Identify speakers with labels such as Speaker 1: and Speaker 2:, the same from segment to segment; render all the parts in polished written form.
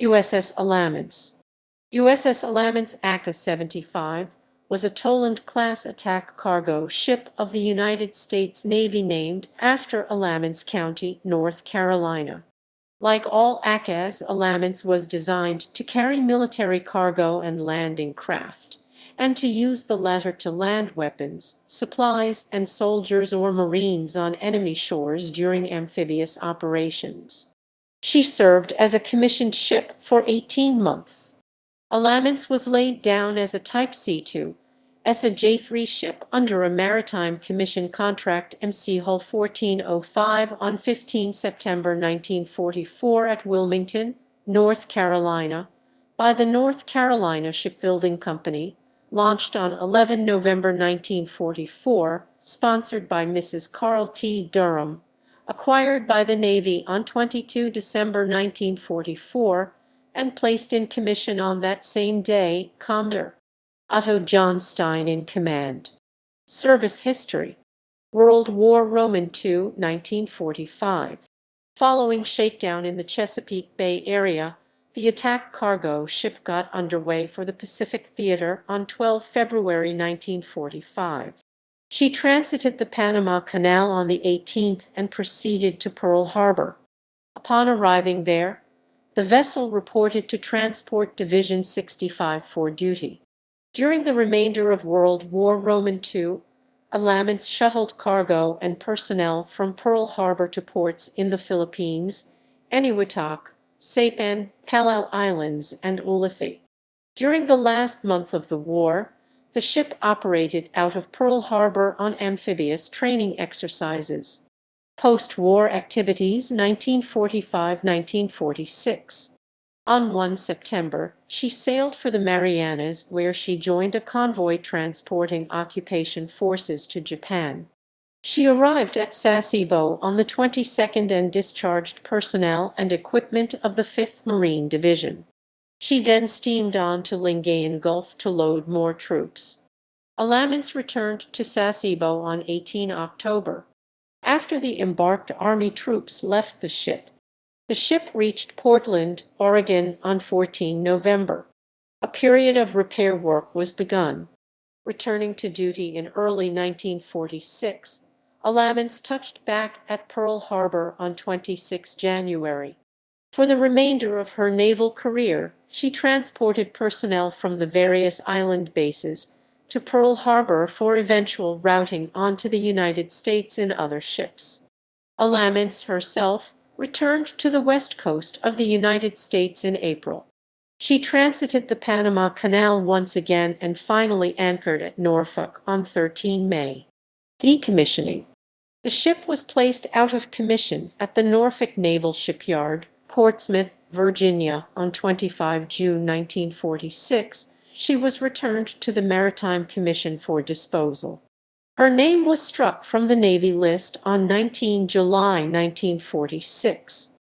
Speaker 1: USS Alamance. USS Alamance ACA-75 was a Tolland-class attack cargo ship of the United States Navy named after Alamance County, North Carolina. Like all ACAs, Alamance was designed to carry military cargo and landing craft, and to use the latter to land weapons, supplies, and soldiers or marines on enemy shores during amphibious operations. She served as a commissioned ship for 18 months. Alamance was laid down as a Type C2, as a J3 ship under a Maritime Commission contract MC Hull 1405 on 15 September 1944 at Wilmington, North Carolina, by the North Carolina Shipbuilding Company, launched on 11 November 1944, sponsored by Mrs. Carl T. Durham, acquired by the Navy on 22 December 1944, and placed in commission on that same day, Commodore Otto John Stein in command. Service history. World War II, 1945. Following shakedown in the Chesapeake Bay area, the attack cargo ship got underway for the Pacific Theater on 12 February 1945. She transited the Panama Canal on the 18th and proceeded to Pearl Harbor. Upon arriving there, the vessel reported to Transport Division 65 for duty. During the remainder of World War II, Alamance shuttled cargo and personnel from Pearl Harbor to ports in the Philippines, Eniwetok, Saipan, Palau Islands, and Ulithi. During the last month of the war, the ship operated out of Pearl Harbor on amphibious training exercises. Post-war activities 1945–1946. On 1 September, she sailed for the Marianas, where she joined a convoy transporting occupation forces to Japan. She arrived at Sasebo on the 22nd and discharged personnel and equipment of the 5th Marine Division. She then steamed on to Lingayen Gulf to load more troops. Alamance returned to Sasebo on 18 October. After the embarked Army troops left the ship reached Portland, Oregon on 14 November. A period of repair work was begun. Returning to duty in early 1946, Alamance touched back at Pearl Harbor on 26 January. For the remainder of her naval career, she transported personnel from the various island bases to Pearl Harbor for eventual routing onto the United States in other ships. Alamance herself returned to the west coast of the United States in April. She transited the Panama Canal once again and finally anchored at Norfolk on 13 May. Decommissioning. The ship was placed out of commission at the Norfolk Naval Shipyard, Portsmouth, Virginia, on 25 June 1946. She was returned to the Maritime Commission for disposal. Her name was struck from the Navy list on 19 July 1946.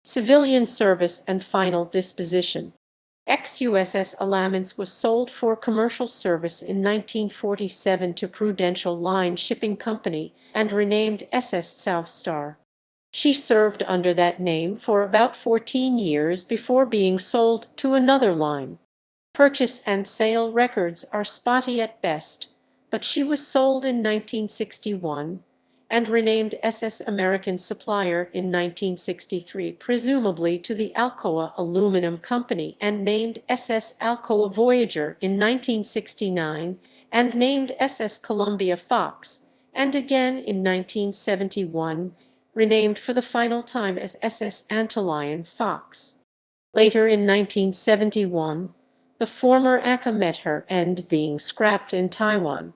Speaker 1: Civilian service and final disposition. Ex-USS Alamance was sold for commercial service in 1947 to Prudential Line Shipping Company and renamed SS South Star. She served under that name for about 14 years before being sold to another line. Purchase and sale records are spotty at best, but she was sold in 1961 and renamed SS American Supplier in 1963, presumably to the Alcoa Aluminum Company, and named SS Alcoa Voyager in 1969 and named SS Columbia Fox, and again in 1971, renamed for the final time as SS Antlion Fox. Later in 1971, the former ACA met her end, being scrapped in Taiwan.